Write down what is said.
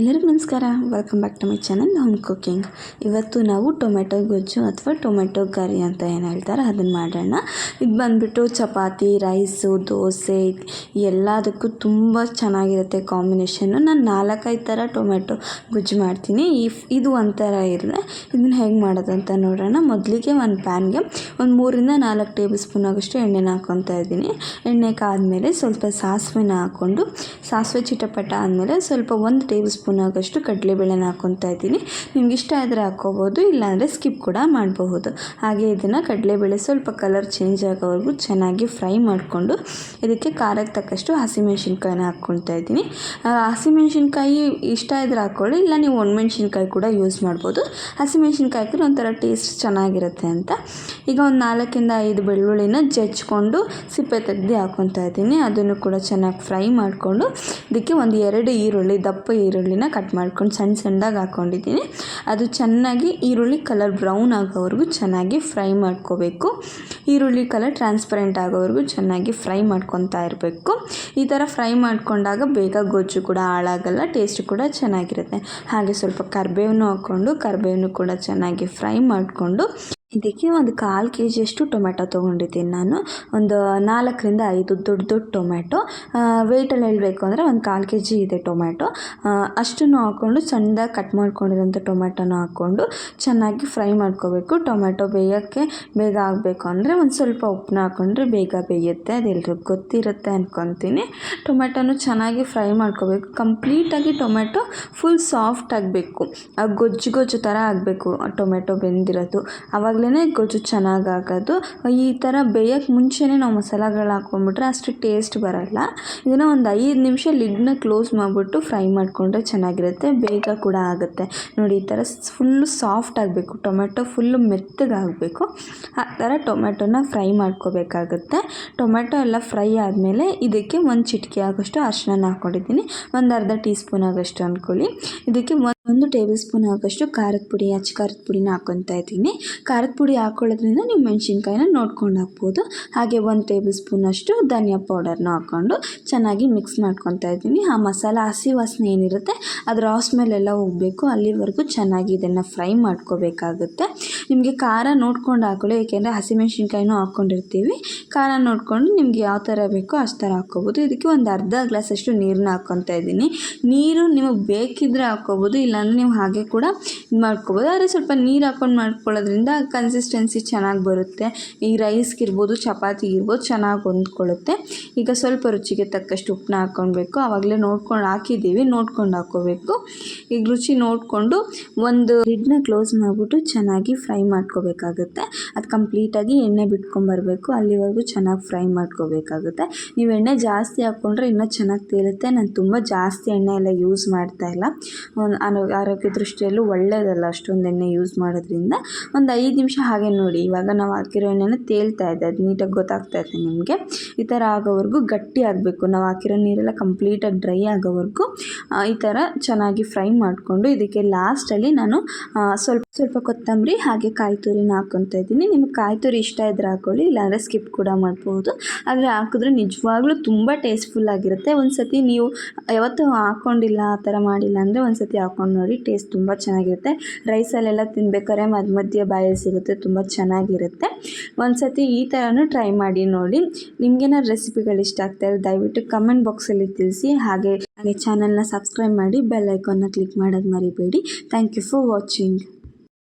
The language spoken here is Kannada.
ಎಲ್ಲರಿಗೂ ನಮಸ್ಕಾರ. Welcome back to my channel home cooking. ಇವತ್ತು ನಾವು ಟೊಮೆಟೊ ಗೊಜ್ಜು ಅಥವಾ ಟೊಮೆಟೊ ಕರಿ ಅಂತ ಏನು ಹೇಳ್ತಾರೆ ಅದನ್ನು ಮಾಡೋಣ. ಇದು ಬಂದುಬಿಟ್ಟು ಚಪಾತಿ, ರೈಸು, ದೋಸೆ ಎಲ್ಲದಕ್ಕೂ ತುಂಬ ಚೆನ್ನಾಗಿರುತ್ತೆ ಕಾಂಬಿನೇಷನ್ನು. ನಾನು 4-5 ಥರ ಟೊಮೆಟೊ ಗೊಜ್ಜು ಮಾಡ್ತೀನಿ. ಇದು ಒಂಥರ ಇರಲಿ. ಇದನ್ನು ಹೇಗೆ ಮಾಡೋದು ಅಂತ ನೋಡೋಣ. ಮೊದಲಿಗೆ ಒಂದು ಪ್ಯಾನ್ಗೆ ಒಂದು 3-4 ಟೇಬಲ್ ಸ್ಪೂನ್ ಆಗೋಷ್ಟು ಎಣ್ಣೆನ ಹಾಕ್ಕೊತಾ ಇದ್ದೀನಿ. ಎಣ್ಣೆ ಕಾದ್ಮೇಲೆ ಸ್ವಲ್ಪ ಸಾಸಿವೆನ ಹಾಕ್ಕೊಂಡು, ಸಾಸಿವೆ ಚಿಟಪಟ ಆದಮೇಲೆ ಸ್ವಲ್ಪ 1 ಟೇಬಲ್ ಸ್ಪೂನ್ ಆಗೋಷ್ಟು ಕಡಲೆಬೇಳೆನ ಹಾಕ್ಕೊತಾ ಇದ್ದೀನಿ. ನಿಮ್ಗೆ ಇಷ್ಟ ಆದರೆ ಹಾಕ್ಕೋಬೋದು, ಇಲ್ಲಾಂದರೆ ಸ್ಕಿಪ್ ಕೂಡ ಮಾಡಬಹುದು. ಹಾಗೆ ಇದನ್ನು ಕಡಲೆಬೇಳೆ ಸ್ವಲ್ಪ ಕಲರ್ ಚೇಂಜ್ ಆಗೋವರೆಗೂ ಚೆನ್ನಾಗಿ ಫ್ರೈ ಮಾಡಿಕೊಂಡು ಇದಕ್ಕೆ ಖಾರಕ್ಕೆ ತಕ್ಕಷ್ಟು ಹಸಿಮೆಣ್ಸಿನ್ಕಾಯಿನ ಹಾಕ್ಕೊತಾ ಇದ್ದೀನಿ. ಹಸಿಮೆಣ್ಸಿನ್ಕಾಯಿ ಇಷ್ಟ ಇದ್ರೆ ಹಾಕ್ಕೊಳ್ಳಿ, ಇಲ್ಲ ನೀವು ಒಣಮೆಣ್ಸಿನ್ಕಾಯಿ ಕೂಡ ಯೂಸ್ ಮಾಡ್ಬೋದು. ಹಸಿಮೆಣ್ಸಿನ್ಕಾಯಿ ಹಾಕಿದ್ರೆ ಒಂಥರ ಟೇಸ್ಟ್ ಚೆನ್ನಾಗಿರುತ್ತೆ ಅಂತ. ಈಗ ಒಂದು 4-5 ಬೆಳ್ಳುಳ್ಳಿನ ಜಜ್ಜಿಕೊಂಡು ಸಿಪ್ಪೆ ತೆಗೆದು ಹಾಕ್ಕೊತಾ ಇದ್ದೀನಿ. ಅದನ್ನು ಕೂಡ ಚೆನ್ನಾಗಿ ಫ್ರೈ ಮಾಡಿಕೊಂಡು ಇದಕ್ಕೆ ಒಂದು 2 ಈರುಳ್ಳಿ, ದಪ್ಪ ಈರುಳ್ಳಿನ ಕಟ್ ಮಾಡ್ಕೊಂಡು ಸಣ್ಣದಾಗಿ ಹಾಕ್ಕೊಂಡಿದ್ದೀನಿ. ಅದು ಚೆನ್ನಾಗಿ ಈರುಳ್ಳಿ ಕಲರ್ ಬ್ರೌನ್ ಆಗೋವರೆಗೂ ಚೆನ್ನಾಗಿ ಫ್ರೈ ಮಾಡ್ಕೋಬೇಕು. ಈರುಳ್ಳಿ ಕಲರ್ ಟ್ರಾನ್ಸ್ಪರೆಂಟ್ ಆಗೋವರೆಗೂ ಚೆನ್ನಾಗಿ ಫ್ರೈ ಮಾಡ್ಕೊತಾ ಇರಬೇಕು. ಈ ಥರ ಫ್ರೈ ಮಾಡ್ಕೊಂಡಾಗ ಬೇಗ ಗೊಜ್ಜು ಕೂಡ ಹಾಳಾಗಲ್ಲ, ಟೇಸ್ಟ್ ಕೂಡ ಚೆನ್ನಾಗಿರುತ್ತೆ. ಹಾಗೆ ಸ್ವಲ್ಪ ಕರಿಬೇವನ್ನು ಹಾಕ್ಕೊಂಡು ಕರಿಬೇವನ್ನು ಕೂಡ ಚೆನ್ನಾಗಿ ಫ್ರೈ ಮಾಡಿಕೊಂಡು ಇದಕ್ಕೆ ಒಂದು 1/4 kg ಟೊಮೆಟೊ ತೊಗೊಂಡಿದ್ದೀನಿ ನಾನು. ಒಂದು 4-5 ದೊಡ್ಡ ಟೊಮೆಟೊ. ವೆಯ್ಟಲ್ಲಿ ಹೇಳಬೇಕು ಅಂದರೆ ಒಂದು 1/4 kg ಇದೆ ಟೊಮೆಟೊ. ಅಷ್ಟನ್ನು ಹಾಕ್ಕೊಂಡು ಸಣ್ಣದಾಗಿ ಕಟ್ ಮಾಡ್ಕೊಂಡಿರೋಂಥ ಟೊಮೆಟೊನ ಹಾಕ್ಕೊಂಡು ಚೆನ್ನಾಗಿ ಫ್ರೈ ಮಾಡ್ಕೋಬೇಕು. ಟೊಮೆಟೊ ಬೇಯೋಕ್ಕೆ ಬೇಗ ಆಗಬೇಕು ಅಂದರೆ ಒಂದು ಸ್ವಲ್ಪ ಉಪ್ಪನ್ನ ಹಾಕ್ಕೊಂಡ್ರೆ ಬೇಗ ಬೇಯುತ್ತೆ. ಅದೆಲ್ರಿಗೂ ಗೊತ್ತಿರುತ್ತೆ ಅಂದ್ಕೊತೀನಿ. ಟೊಮೆಟೊನು ಚೆನ್ನಾಗಿ ಫ್ರೈ ಮಾಡ್ಕೋಬೇಕು. ಕಂಪ್ಲೀಟಾಗಿ ಟೊಮೆಟೊ ಫುಲ್ ಸಾಫ್ಟ್ ಆಗಬೇಕು. ಗೊಜ್ಜು ಥರ ಆಗಬೇಕು ಟೊಮೆಟೊ ಬೆಂದಿರೋದು. ಆವಾಗ ಗೊಜ್ಜು ಚೆನ್ನಾಗಾಗೋದು. ಈ ಥರ ಬೇಯೋಕ್ಕೆ ಮುಂಚೆನೇ ನಾವು ಮಸಾಲೆಗಳು ಹಾಕ್ಕೊಂಡ್ಬಿಟ್ರೆ ಅಷ್ಟು ಟೇಸ್ಟ್ ಬರೋಲ್ಲ. ಇದನ್ನು ಒಂದು 5 ನಿಮಿಷ ಲಿಡ್ನ ಕ್ಲೋಸ್ ಮಾಡಿಬಿಟ್ಟು ಫ್ರೈ ಮಾಡಿಕೊಂಡ್ರೆ ಚೆನ್ನಾಗಿರುತ್ತೆ, ಬೇಗ ಕೂಡ ಆಗುತ್ತೆ. ನೋಡಿ, ಈ ಥರ ಫುಲ್ಲು ಸಾಫ್ಟ್ ಆಗಬೇಕು, ಟೊಮೆಟೊ ಫುಲ್ಲು ಮೆತ್ತಗಾಗಬೇಕು. ಆ ಥರ ಟೊಮೆಟೊನ ಫ್ರೈ ಮಾಡ್ಕೋಬೇಕಾಗುತ್ತೆ. ಟೊಮೆಟೊ ಎಲ್ಲ ಫ್ರೈ ಆದಮೇಲೆ ಇದಕ್ಕೆ 1 ಚಿಟಿಕೆ ಆಗೋಷ್ಟು ಅರಿಶಿನ ಹಾಕ್ಕೊಂಡಿದ್ದೀನಿ. ಒಂದು ಅರ್ಧ ಟೀ ಸ್ಪೂನ್ ಆಗೋಷ್ಟು ಅಂದ್ಕೊಳ್ಳಿ. ಇದಕ್ಕೆ 1 ಟೇಬಲ್ ಸ್ಪೂನ್ ಆಗೋಷ್ಟು ಖಾರದ ಪುಡಿ, ಅಚ್ಚ ಖಾರದ ಪುಡಿನ ಹಾಕ್ಕೊತಾ ಇದ್ದೀನಿ. ಖಾರದ ಪುಡಿ ಹಾಕ್ಕೊಳ್ಳೋದ್ರಿಂದ ನೀವು ಮೆಣಸಿನ್ಕಾಯಿನ ನೋಡ್ಕೊಂಡು ಹಾಕ್ಬೋದು. ಹಾಗೆ 1 ಟೇಬಲ್ ಸ್ಪೂನಷ್ಟು ಧನಿಯಾ ಪೌಡರ್ನ ಹಾಕ್ಕೊಂಡು ಚೆನ್ನಾಗಿ ಮಿಕ್ಸ್ ಮಾಡ್ಕೊತಾ ಇದ್ದೀನಿ. ಆ ಮಸಾಲ ಹಸಿ ವಾಸನೆ ಏನಿರುತ್ತೆ ಅದರ ಮೇಲೆಲ್ಲ ಹೋಗಬೇಕು, ಅಲ್ಲಿವರೆಗೂ ಚೆನ್ನಾಗಿ ಇದನ್ನು ಫ್ರೈ ಮಾಡ್ಕೋಬೇಕಾಗುತ್ತೆ. ನಿಮಗೆ ಖಾರ ನೋಡ್ಕೊಂಡು ಹಾಕೊಳ್ಳಿ, ಏಕೆಂದರೆ ಹಸಿಮೆಣ್ಸಿನ್ಕಾಯಿನೂ ಹಾಕ್ಕೊಂಡಿರ್ತೀವಿ. ಖಾರ ನೋಡಿಕೊಂಡು ನಿಮ್ಗೆ ಯಾವ ಥರ ಬೇಕೋ ಅಷ್ಟು ಥರ ಹಾಕ್ಕೋಬೋದು. ಇದಕ್ಕೆ ಒಂದು ಅರ್ಧ ಗ್ಲಾಸಷ್ಟು ನೀರನ್ನ ಹಾಕ್ಕೊತಾ ಇದ್ದೀನಿ. ನೀರು ನಿಮಗೆ ಬೇಕಿದ್ದರೆ ಹಾಕ್ಕೋಬೋದು, ಇಲ್ಲಾಂದರೆ ನೀವು ಹಾಗೆ ಕೂಡ ಇದು ಮಾಡ್ಕೋಬೋದು. ಆದರೆ ಸ್ವಲ್ಪ ನೀರು ಹಾಕ್ಕೊಂಡು ಮಾಡ್ಕೊಳ್ಳೋದ್ರಿಂದ ಕನ್ಸಿಸ್ಟೆನ್ಸಿ ಚೆನ್ನಾಗಿ ಬರುತ್ತೆ. ಈ ರೈಸ್ಗಿರ್ಬೋದು, ಚಪಾತಿಗಿರ್ಬೋದು ಚೆನ್ನಾಗಿ ಹೊಂದ್ಕೊಳ್ಳುತ್ತೆ. ಈಗ ಸ್ವಲ್ಪ ರುಚಿಗೆ ತಕ್ಕಷ್ಟು ಉಪ್ಪನ್ನ ಹಾಕ್ಕೊಳ್ಬೇಕು. ಆವಾಗಲೇ ನೋಡ್ಕೊಂಡು ಹಾಕಿದ್ದೀವಿ, ನೋಡ್ಕೊಂಡು ಹಾಕ್ಕೋಬೇಕು. ಈಗ ರುಚಿ ನೋಡಿಕೊಂಡು ಒಂದು ಲಿಡ್ನ ಕ್ಲೋಸ್ ಮಾಡಿಬಿಟ್ಟು ಚೆನ್ನಾಗಿ ಫ್ರೈ ಮಾಡ್ಕೋಬೇಕಾಗುತ್ತೆ. ಅದು ಕಂಪ್ಲೀಟಾಗಿ ಎಣ್ಣೆ ಬಿಟ್ಕೊಂಬರಬೇಕು, ಅಲ್ಲಿವರೆಗೂ ಚೆನ್ನಾಗಿ ಫ್ರೈ ಮಾಡ್ಕೋಬೇಕಾಗುತ್ತೆ. ನೀವು ಎಣ್ಣೆ ಜಾಸ್ತಿ ಹಾಕ್ಕೊಂಡ್ರೆ ಇನ್ನೂ ಚೆನ್ನಾಗಿ ತೇಲುತ್ತೆ. ನಾನು ತುಂಬ ಜಾಸ್ತಿ ಎಣ್ಣೆ ಎಲ್ಲ ಯೂಸ್ ಮಾಡ್ತಾಯಿಲ್ಲ, ಆರೋಗ್ಯ ದೃಷ್ಟಿಯಲ್ಲೂ ಒಳ್ಳೆಯದಲ್ಲ ಅಷ್ಟೊಂದು ಎಣ್ಣೆ ಯೂಸ್ ಮಾಡೋದ್ರಿಂದ. ಒಂದು 5 ನಿಮಿಷ ಹಾಗೆ ನೋಡಿ. ಇವಾಗ ನಾವು ಹಾಕಿರೋ ಎಣ್ಣೆನ ತೇಲ್ತಾ ಇದೆ, ಅದು ನೀಟಾಗಿ ಗೊತ್ತಾಗ್ತಾ ಇದೆ ನಿಮಗೆ. ಈ ಥರ ಆಗೋವರೆಗೂ ಗಟ್ಟಿ ಆಗಬೇಕು. ನಾವು ಹಾಕಿರೋ ನೀರೆಲ್ಲ ಕಂಪ್ಲೀಟಾಗಿ ಡ್ರೈ ಆಗೋವರೆಗೂ ಈ ಥರ ಚೆನ್ನಾಗಿ ಫ್ರೈ ಮಾಡಿಕೊಂಡು ಇದಕ್ಕೆ ಲಾಸ್ಟಲ್ಲಿ ನಾನು ಸ್ವಲ್ಪ ಕೊತ್ತಂಬರಿ ಹಾಗೆ ಕಾಯಿ ತುರಿನ ಹಾಕ್ಕೊತಾ ಇದ್ದೀನಿ. ನಿಮಗೆ ಕಾಯಿ ತುರಿ ಇಷ್ಟ ಇದ್ದರೆ ಹಾಕ್ಕೊಳ್ಳಿ, ಇಲ್ಲಾಂದರೆ ಸ್ಕಿಪ್ ಕೂಡ ಮಾಡ್ಬೋದು. ಆದರೆ ಹಾಕಿದ್ರೆ ನಿಜವಾಗ್ಲೂ ತುಂಬ ಟೇಸ್ಟ್ಫುಲ್ ಆಗಿರುತ್ತೆ. ಒಂದು ಸತಿ ನೀವು ಯಾವತ್ತೂ ಹಾಕ್ಕೊಂಡಿಲ್ಲ, ಆ ಥರ ಮಾಡಿಲ್ಲ ಅಂದರೆ ಒಂದು ಸತಿ ಹಾಕ್ಕೊಂಡು ನೋಡಿ, ಟೇಸ್ಟ್ ತುಂಬ ಚೆನ್ನಾಗಿರುತ್ತೆ. ರೈಸಲ್ಲೆಲ್ಲ ತಿನ್ಬೇಕಾದ್ರೆ ಮಧ್ಯ ಬಾಯಲ್ಲಿ ಸಿಗುತ್ತೆ, ತುಂಬ ಚೆನ್ನಾಗಿರುತ್ತೆ. ಒಂದು ಸತಿ ಈ ಥರನೂ ಟ್ರೈ ಮಾಡಿ ನೋಡಿ. ನಿಮಗೇನಾದ್ರು ರೆಸಿಪಿಗಳು ಇಷ್ಟ ಆಗ್ತಾಯಿದ್ರೆ ದಯವಿಟ್ಟು ಕಮೆಂಟ್ ಬಾಕ್ಸಲ್ಲಿ ತಿಳಿಸಿ. ಹಾಗೆ ಚಾನಲ್ನ ಸಬ್ಸ್ಕ್ರೈಬ್ ಮಾಡಿ, ಬೆಲ್ ಐಕಾನ್ನ ಕ್ಲಿಕ್ ಮಾಡೋದು ಮರಿಬೇಡಿ. Thank you for watching.